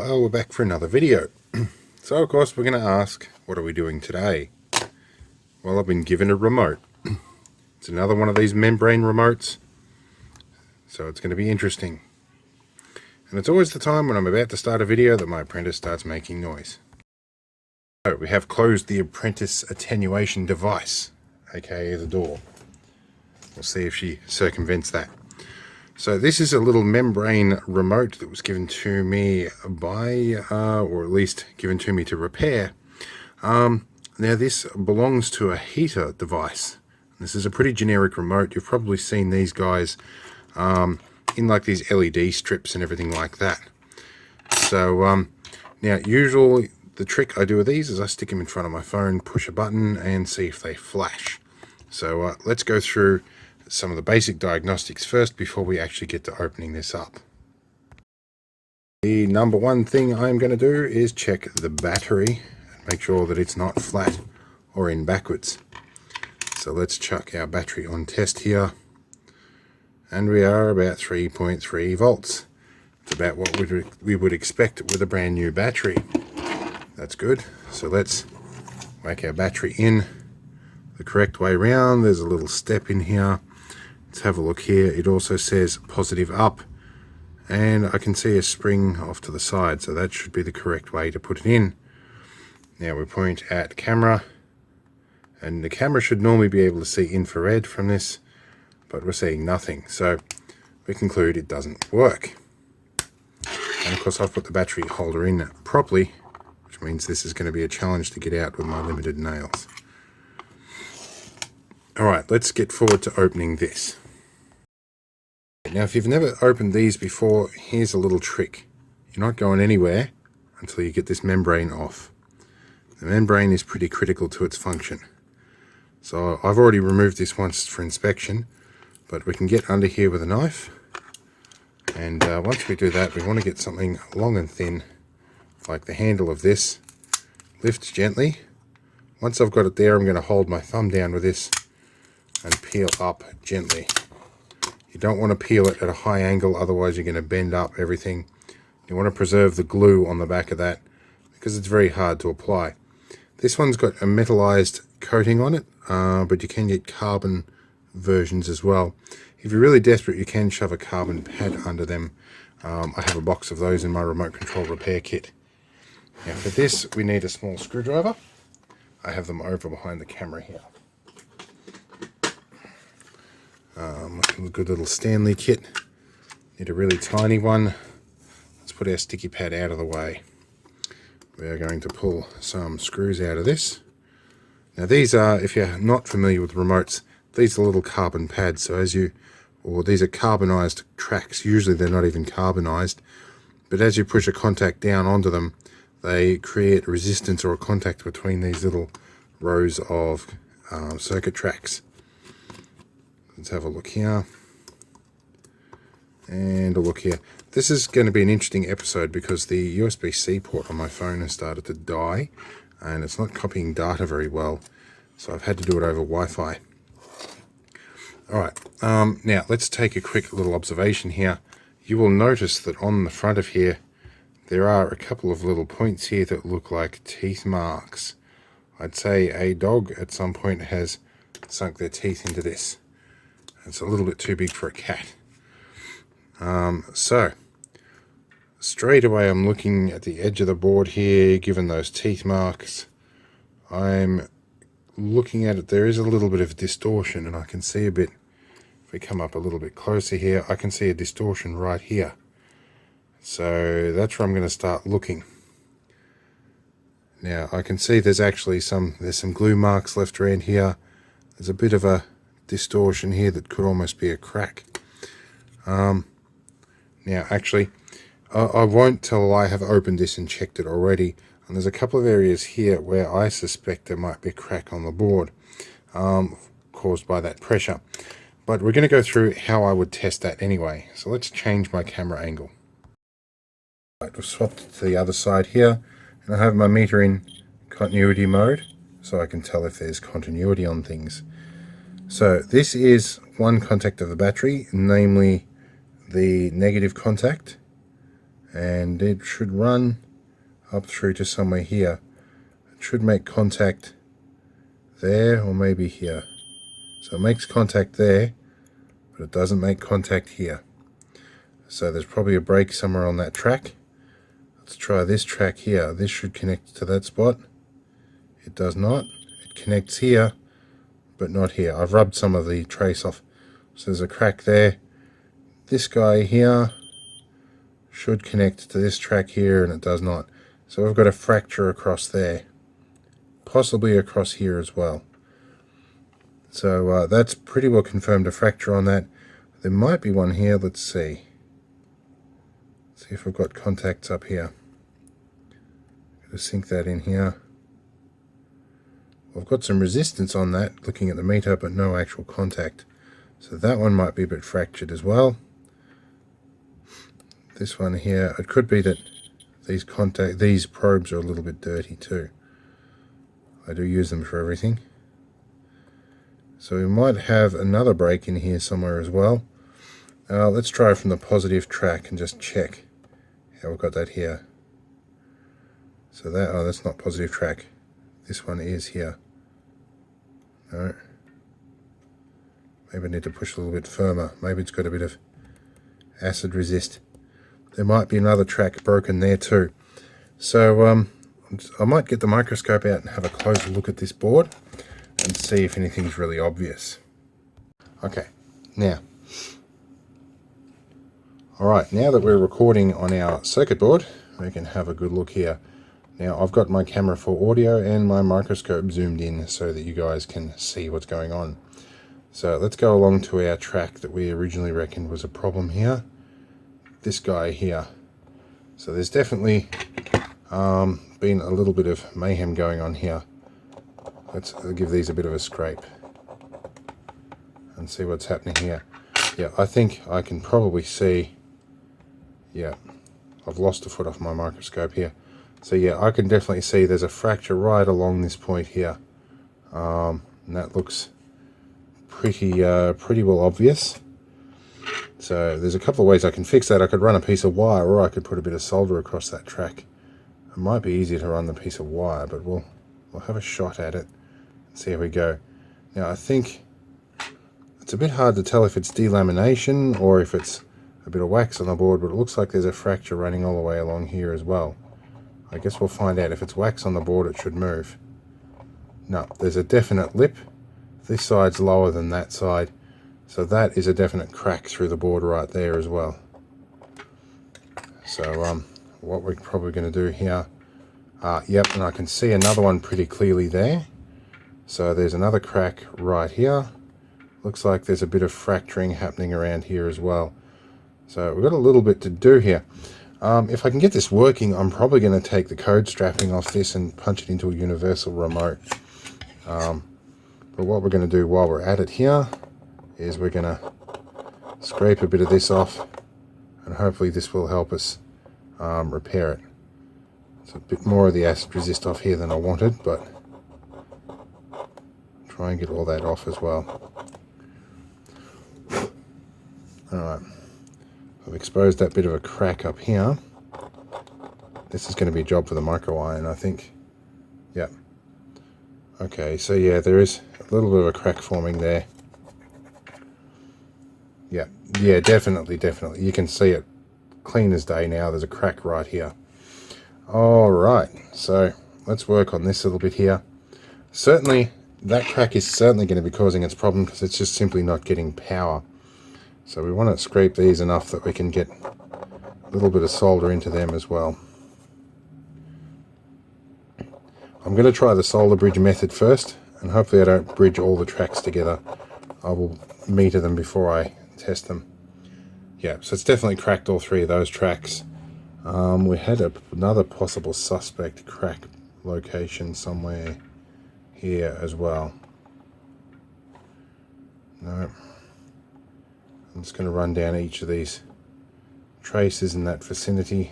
Well, we're back for another video. So of course we're going to ask, what are we doing today? Well, I've been given a remote. It's another one of these membrane remotes, so it's going to be interesting. And it's always the time when I'm about to start a video that my apprentice starts making noise. So we have closed the apprentice attenuation device, aka the door. We'll see if she circumvents that. So this is a little membrane remote that was given to me by, or at least given to me to repair. Now this belongs to a heater device. This is a pretty generic remote. You've probably seen these guys in like these LED strips and everything like that. So now usually the trick I do with these is I stick them in front of my phone, push a button and see if they flash. So let's go through some of the basic diagnostics first before we actually get to opening this up. The number one thing I'm going to do is check the battery and make sure that it's not flat or in backwards. So let's chuck our battery on test here, and we are about 3.3 volts. It's about what we would expect with a brand new battery. That's good. So let's whack our battery in the correct way round. There's a little step in here. Let's have a look here. It also says positive up, and I can see a spring off to the side, so that should be the correct way to put it in. Now we point at camera, and the camera should normally be able to see infrared from this, but we're seeing nothing, so we conclude it doesn't work. And of course I've put the battery holder in properly, which means this is going to be a challenge to get out with my limited nails. Alright, let's get forward to opening this. Now if you've never opened these before, here's a little trick. You're not going anywhere until you get this membrane off. The membrane is pretty critical to its function. So I've already removed this once for inspection, but we can get under here with a knife. And once we do that, we want to get something long and thin, like the handle of this. Lift gently. Once I've got it there, I'm going to hold my thumb down with this and peel up gently. You don't want to peel it at a high angle, otherwise you're going to bend up everything. You want to preserve the glue on the back of that because it's very hard to apply. This one's got a metallized coating on it, but you can get carbon versions as well. If you're really desperate, you can shove a carbon pad under them. I have a box of those in my remote control repair kit. Now for this we need a small screwdriver. I have them over behind the camera here. A good little Stanley kit. Need a really tiny one. Let's put our sticky pad out of the way. We are going to pull some screws out of this. Now these are, if you're not familiar with remotes, these are little carbon pads. So these are carbonized tracks. Usually they're not even carbonized, but as you push a contact down onto them, they create resistance or a contact between these little rows of circuit tracks. Let's have a look here, and a look here. This is going to be an interesting episode because the USB-C port on my phone has started to die, and it's not copying data very well, so I've had to do it over Wi-Fi. Alright, now let's take a quick little observation here. You will notice that on the front of here, there are a couple of little points here that look like teeth marks. I'd say a dog at some point has sunk their teeth into this. It's a little bit too big for a cat. So straight away I'm looking at the edge of the board here. Given those teeth marks, I'm looking at it. There is a little bit of distortion, and I can see a bit. If we come up a little bit closer here, I can see a distortion right here. So that's where I'm going to start looking. Now I can see there's actually some glue marks left around here. There's a bit of a distortion here that could almost be a crack. Now actually I won't till I have opened this and checked it already, and there's a couple of areas here where I suspect there might be a crack on the board caused by that pressure, but we're going to go through how I would test that anyway. So let's change my camera angle. I've swapped to the other side here, and I have my meter in continuity mode so I can tell if there's continuity on things. So this is one contact of the battery, namely the negative contact, and it should run up through to somewhere here. It should make contact there, or maybe here. So it makes contact there, but it doesn't make contact here. So there's probably a break somewhere on that track. Let's try this track here. This should connect to that spot. It does not. It connects here, but not here. I've rubbed some of the trace off. So there's a crack there. This guy here should connect to this track here, and it does not. So we've got a fracture across there, possibly across here as well. So that's pretty well confirmed a fracture on that. There might be one here. Let's see. See if we've got contacts up here. Gotta sink that in here. I've got some resistance on that looking at the meter, but no actual contact. So that one might be a bit fractured as well. This one here, it could be that these probes are a little bit dirty too. I do use them for everything. So we might have another break in here somewhere as well. Let's try from the positive track and just check. Yeah, we've got that here. So that, oh, that's not positive track. This one is here. No. Maybe I need to push a little bit firmer. Maybe it's got a bit of acid resist. There might be another track broken there too. So I might get the microscope out and have a closer look at this board and see if anything's really obvious. Okay, now. Alright, now that we're recording on our circuit board, we can have a good look here. Now I've got my camera for audio and my microscope zoomed in so that you guys can see what's going on. So let's go along to our track that we originally reckoned was a problem here. This guy here. So there's definitely been a little bit of mayhem going on here. Let's give these a bit of a scrape and see what's happening here. Yeah, I think I can probably see, yeah, I've lost a foot off my microscope here. So yeah, I can definitely see there's a fracture right along this point here. And that looks pretty well obvious. So there's a couple of ways I can fix that. I could run a piece of wire, or I could put a bit of solder across that track. It might be easier to run the piece of wire, but we'll have a shot at it and see how we go. Now I think it's a bit hard to tell if it's delamination or if it's a bit of wax on the board, but it looks like there's a fracture running all the way along here as well. I guess we'll find out. If it's wax on the board, it should move. No, there's a definite lip. This side's lower than that side, so that is a definite crack through the board right there as well. So what we're probably going to do here, yep, and I can see another one pretty clearly there. So there's another crack right here. Looks like there's a bit of fracturing happening around here as well. So we've got a little bit to do here. If I can get this working, I'm probably going to take the code strapping off this and punch it into a universal remote. But what we're going to do while we're at it here is we're going to scrape a bit of this off, and hopefully this will help us repair it. It's a bit more of the acid resist off here than I wanted, but try and get all that off as well. Alright, I've exposed that bit of a crack up here. This is going to be a job for the micro iron, I think. Yep. Okay, so yeah, there is a little bit of a crack forming there. Yeah, definitely. You can see it clean as day now. There's a crack right here. Alright, so let's work on this a little bit here. Certainly, that crack is certainly going to be causing its problem because it's just simply not getting power. So we want to scrape these enough that we can get a little bit of solder into them as well. I'm going to try the solder bridge method first, and hopefully I don't bridge all the tracks together. I will meter them before I test them. Yeah, so it's definitely cracked all three of those tracks. We had another possible suspect crack location somewhere here as well. No. I'm just going to run down each of these traces in that vicinity.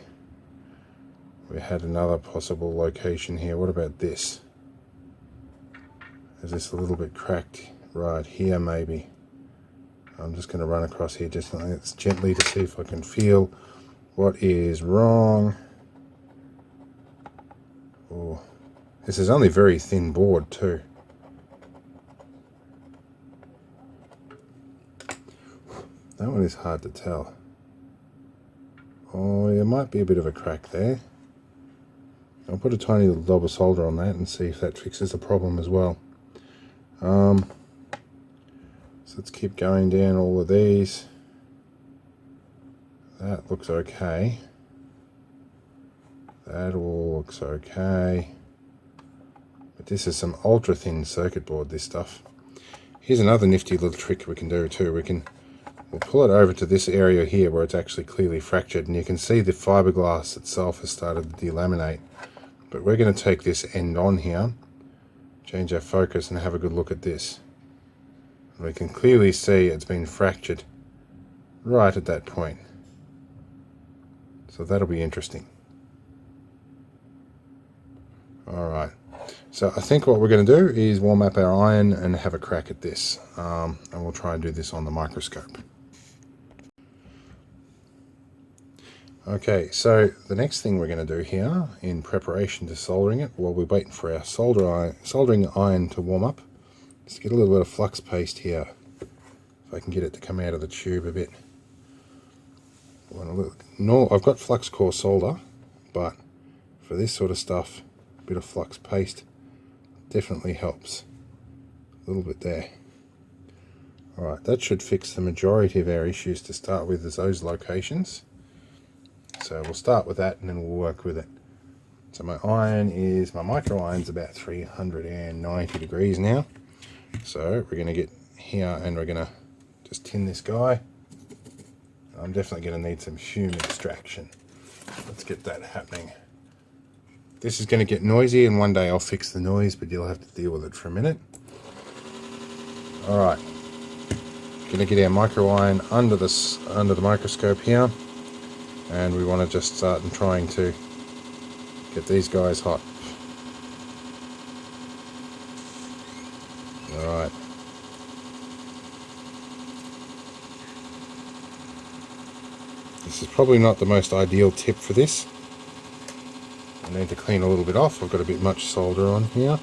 We had another possible location here. What about this? Is this a little bit cracked right here maybe? I'm just going to run across here just gently to see if I can feel What is wrong? Oh, this is only very thin board too. That one is hard to tell. Oh, there might be a bit of a crack there. I'll put a tiny little dab of solder on that and see if that fixes the problem as well. So let's keep going down all of these. That looks okay. That all looks okay. But this is some ultra thin circuit board, this stuff. Here's another nifty little trick we can do too. We'll pull it over to this area here where it's actually clearly fractured, and you can see the fiberglass itself has started to delaminate. But we're going to take this end on here, change our focus, and have a good look at this. And we can clearly see it's been fractured right at that point. So that'll be interesting. Alright, so I think what we're going to do is warm up our iron and have a crack at this. And we'll try and do this on the microscope. Okay, so the next thing we're going to do here in preparation to soldering it, while we're waiting for our soldering iron to warm up, is get a little bit of flux paste here. If I can get it to come out of the tube a bit. No, I've got flux core solder, but for this sort of stuff, a bit of flux paste definitely helps. A little bit there. Alright, that should fix the majority of our issues to start with, is those locations. So we'll start with that and then we'll work with it. So my micro iron's about 390 degrees now. So we're going to get here and we're going to just tin this guy. I'm definitely going to need some fume extraction. Let's get that happening. This is going to get noisy, and one day I'll fix the noise, but you'll have to deal with it for a minute. Alright. Going to get our micro iron under the microscope here. And we want to just start trying to get these guys hot. Alright. This is probably not the most ideal tip for this. I need to clean a little bit off. I've got a bit much solder on here.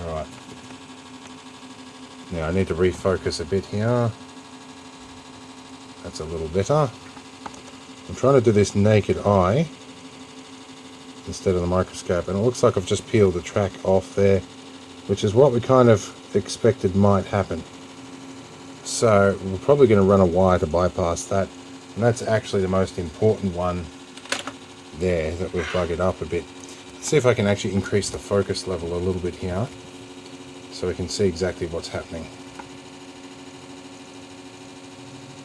Alright. Now I need to refocus a bit here. That's a little better. I'm trying to do this naked eye instead of the microscope, and it looks like I've just peeled the track off there, which is what we kind of expected might happen. So we're probably going to run a wire to bypass that, and that's actually the most important one there that we've buggered up a bit. Let's see if I can actually increase the focus level a little bit here so we can see exactly what's happening.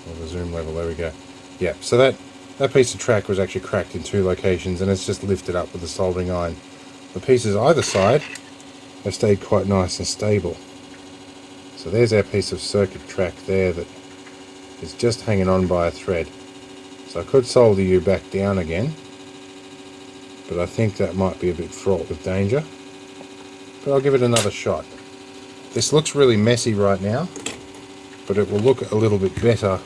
Or the zoom level, there we go. Yeah, so that piece of track was actually cracked in two locations, and it's just lifted up with the soldering iron. The pieces either side have stayed quite nice and stable. So there's our piece of circuit track there that is just hanging on by a thread. So I could solder you back down again, but I think that might be a bit fraught with danger. But I'll give it another shot. This looks really messy right now, but it will look a little bit better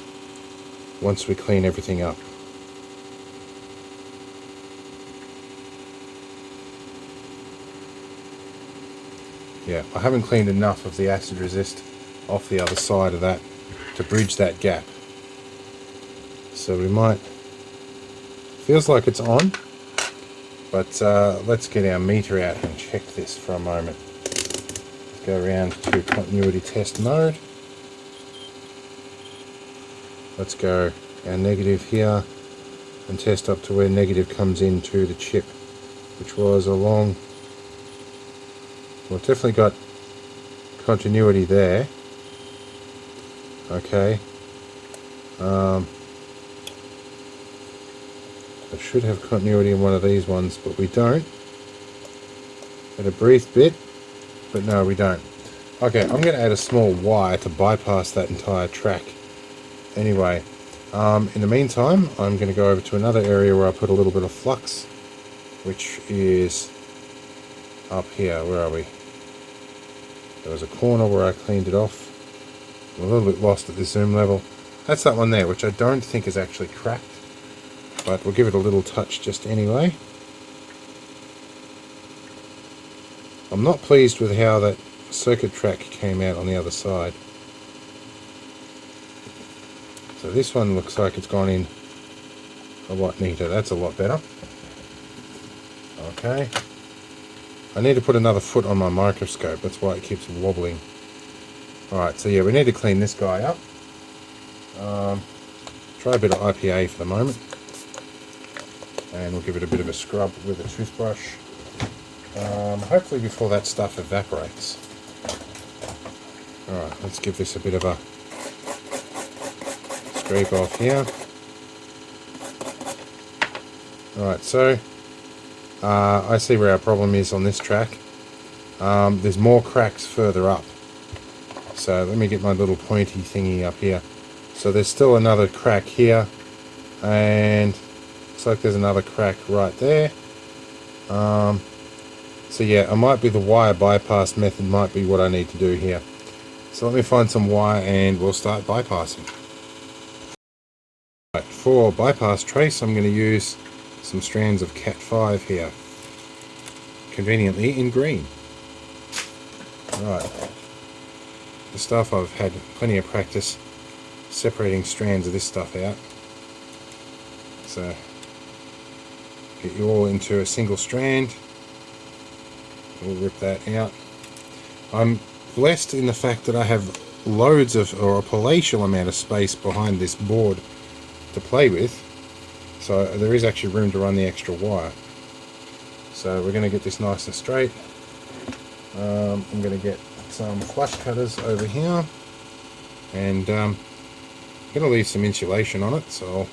once we clean everything up. Yeah, I haven't cleaned enough of the acid resist off the other side of that to bridge that gap. So we might... Feels like it's on, but let's get our meter out and check this for a moment. Go around to continuity test mode. Let's go our negative here and test up to where negative comes into the chip, which was along... Well, definitely got continuity there. Okay. I should have continuity in one of these ones, but we don't. At a brief bit, but no, we don't. Okay, I'm going to add a small wire to bypass that entire track. Anyway, in the meantime, I'm going to go over to another area where I put a little bit of flux, which is up here. Where are we? There was a corner where I cleaned it off. I'm a little bit lost at this zoom level. That's that one there, which I don't think is actually cracked, but we'll give it a little touch just anyway. I'm not pleased with how that circuit track came out on the other side. So this one looks like it's gone in a lot neater. That's a lot better. Okay. I need to put another foot on my microscope. That's why it keeps wobbling. Alright, so yeah, we need to clean this guy up. Try a bit of IPA for the moment. And we'll give it a bit of a scrub with a toothbrush. Hopefully before that stuff evaporates. Alright, let's give this a bit of a scrape off here. Alright, so I see where our problem is on this track. There's more cracks further up. So let me get my little pointy thingy up here. So there's still another crack here, and looks like there's another crack right there. So yeah, it might be the wire bypass method might be what I need to do here. So let me find some wire and we'll start bypassing. Right, for bypass trace, I'm going to use some strands of Cat 5 here, conveniently in green. Right, the stuff I've had plenty of practice separating strands of this stuff out. So get you all into a single strand. We'll rip that out. I'm blessed in the fact that I have loads of, or a palatial amount of space behind this board to play with. So there is actually room to run the extra wire. So we're going to get this nice and straight. I'm going to get some flush cutters over here, and I'm going to leave some insulation on it. So I'll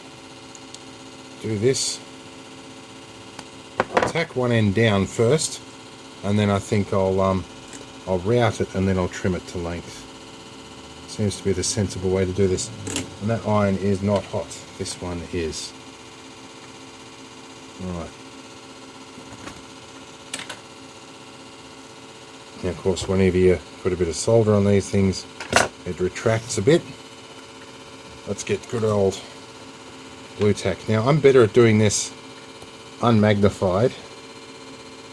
do this. I'll tack one end down first, and then I think I'll route it and then I'll trim it to length. Seems to be the sensible way to do this. And that iron is not hot. This one is. Alright. Now of course whenever you put a bit of solder on these things, it retracts a bit. Let's get good old blue tack. Now I'm better at doing this unmagnified,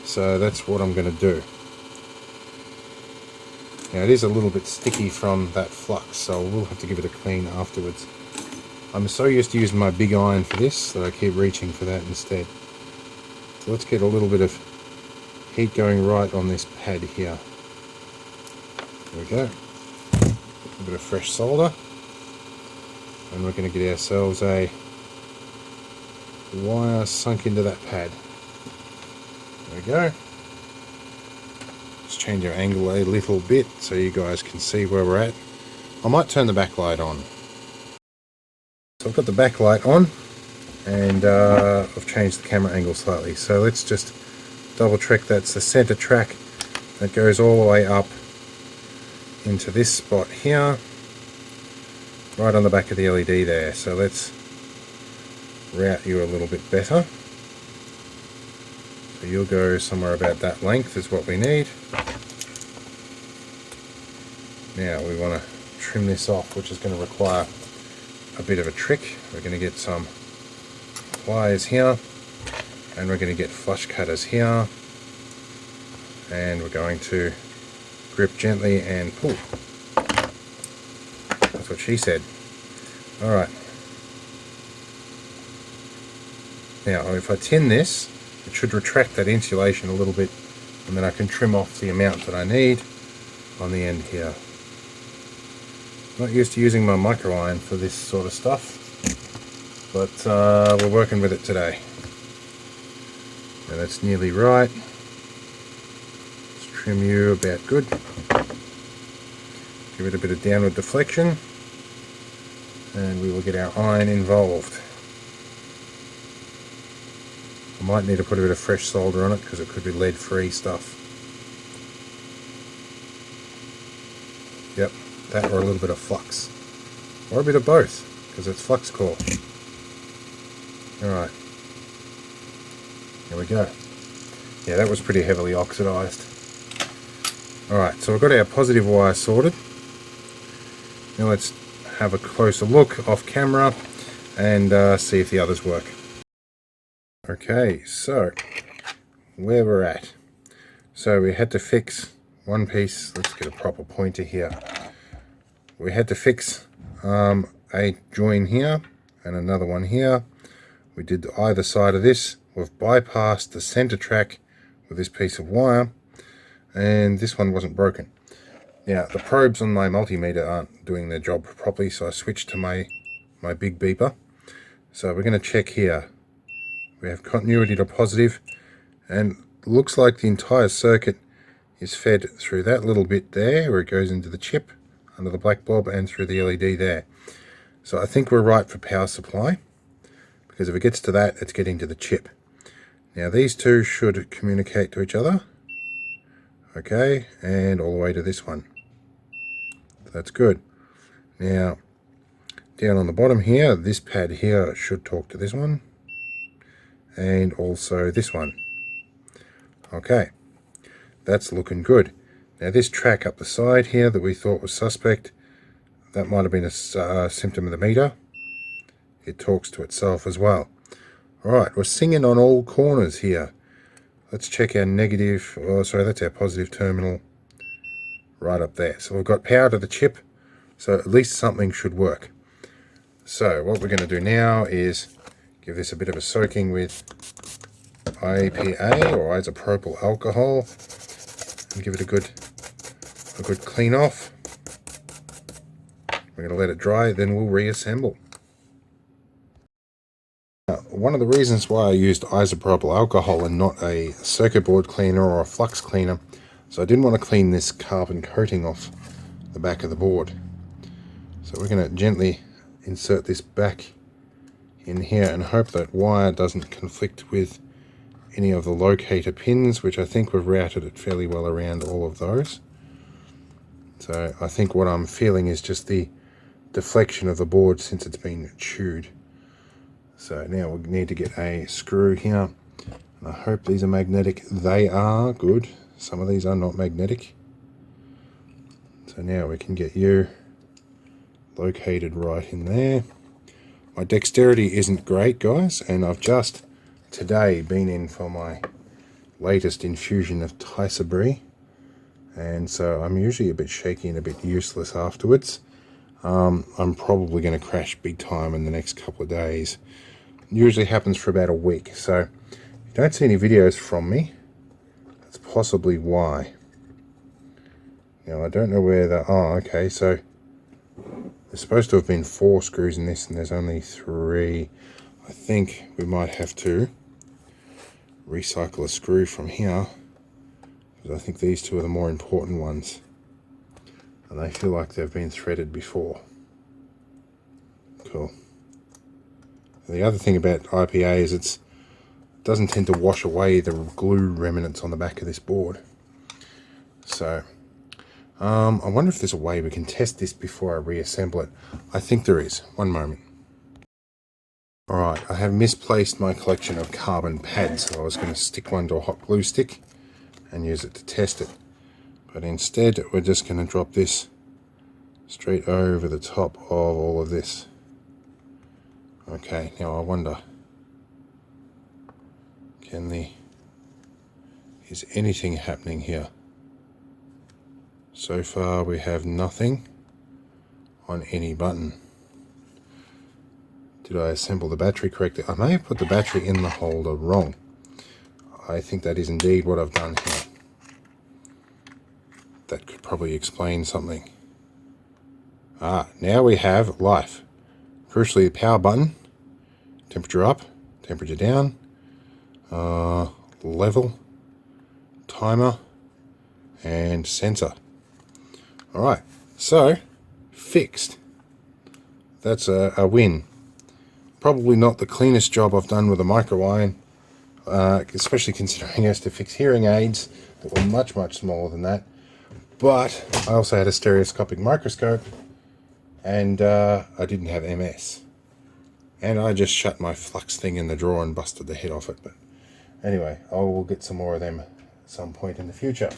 so that's what I'm going to do. Now it is a little bit sticky from that flux, so we'll have to give it a clean afterwards. I'm so used to using my big iron for this that I keep reaching for that instead. So let's get a little bit of heat going right on this pad here. There we go. A bit of fresh solder. And we're going to get ourselves a wire sunk into that pad. There we go. Let's change our angle a little bit so you guys can see where we're at. I might turn the backlight on. So I've got the backlight on, and I've changed the camera angle slightly. So let's just double check that's the center track that goes all the way up into this spot here, right on the back of the LED there. So let's route you a little bit better. So you'll go somewhere about that length is what we need. Now we want to trim this off, which is going to require a bit of a trick. We're going to get some pliers here, and we're going to get flush cutters here, and we're going to grip gently and pull. That's what she said. Alright. Now if I tin this, it should retract that insulation a little bit, and then I can trim off the amount that I need on the end here. Not used to using my micro iron for this sort of stuff, but we're working with it today. Now that's nearly right. Let's trim you about good. Give it a bit of downward deflection, and we will get our iron involved. I might need to put a bit of fresh solder on it because it could be lead-free stuff. Yep, that or a little bit of flux. Or a bit of both, because it's flux core. Alright. Here we go. Yeah, that was pretty heavily oxidized. Alright, so we've got our positive wire sorted. Now let's have a closer look off camera and see if the others work. Okay, so where we're at. So we had to fix one piece. Let's get a proper pointer here. We had to fix a join here and another one here. We did either side of this. We've bypassed the center track with this piece of wire, and this one wasn't broken. Now the probes on my multimeter aren't doing their job properly, so I switched to my big beeper. So we're going to check here. We have continuity to positive, and looks like the entire circuit is fed through that little bit there where it goes into the chip under the black bulb and through the LED there. So I think we're right for power supply, because if it gets to that, it's getting to the chip. Now these two should communicate to each other. Okay, and all the way to this one. That's good. Now down on the bottom here, this pad here should talk to this one, and also this one. Okay, that's looking good. Now this track up the side here that we thought was suspect, that might have been a symptom of the meter. It talks to itself as well. Alright, we're singing on all corners here. Let's check our negative, oh sorry, that's our positive terminal right up there. So we've got power to the chip, so at least something should work. So what we're going to do now is give this a bit of a soaking with IPA or isopropyl alcohol and give it a good clean off. We're going to let it dry, then we'll reassemble. Now, one of the reasons why I used isopropyl alcohol and not a circuit board cleaner or a flux cleaner, so I didn't want to clean this carbon coating off the back of the board. So we're going to gently insert this back in here and hope that wire doesn't conflict with any of the locator pins, which I think we've routed it fairly well around all of those. So I think what I'm feeling is just the deflection of the board since it's been chewed. So now we need to get a screw here, and I hope these are magnetic. They are good. Some of these are not magnetic. So now we can get you located right in there. My dexterity isn't great, guys, and I've just today been in for my latest infusion of Tisabri, and so I'm usually a bit shaky and a bit useless afterwards. I'm probably going to crash big time in the next couple of days. It usually happens for about a week, so if you don't see any videos from me, that's possibly why. Now I don't know where the, oh okay, so there's supposed to have been 4 screws in this and there's only 3. I think we might have to recycle a screw from here, because I think these 2 are the more important ones, and they feel like they've been threaded before. Cool. The other thing about IPA is it doesn't tend to wash away the glue remnants on the back of this board. So I wonder if there's a way we can test this before I reassemble it. I think there is. One moment. Alright, I have misplaced my collection of carbon pads, so I was going to stick one to a hot glue stick and use it to test it. But instead, we're just going to drop this straight over the top of all of this. Okay, now I wonder, is anything happening here? So far we have nothing on any button. Did I assemble the battery correctly? I may have put the battery in the holder wrong. I think that is indeed what I've done here. That could probably explain something. Now we have life. Crucially, the power button, temperature up, temperature down, level, timer, and sensor. Alright, so fixed. That's a win. Probably not the cleanest job I've done with a micro iron, especially considering I has to fix hearing aids that were much, much smaller than that. But I also had a stereoscopic microscope, and I didn't have MS. And I just shut my flux thing in the drawer and busted the head off it. But anyway, I will get some more of them at some point in the future.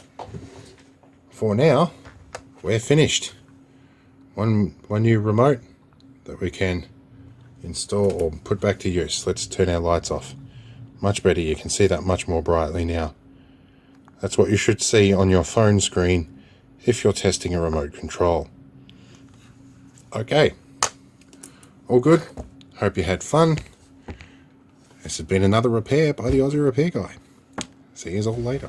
for now, we're finished. One new remote that we can install or put back to use. Let's turn our lights off. Much better, you can see that much more brightly now. That's what you should see on your phone screen if you're testing a remote control. Okay, all good. Hope you had fun. This has been another repair by the Aussie Repair Guy. See you all later.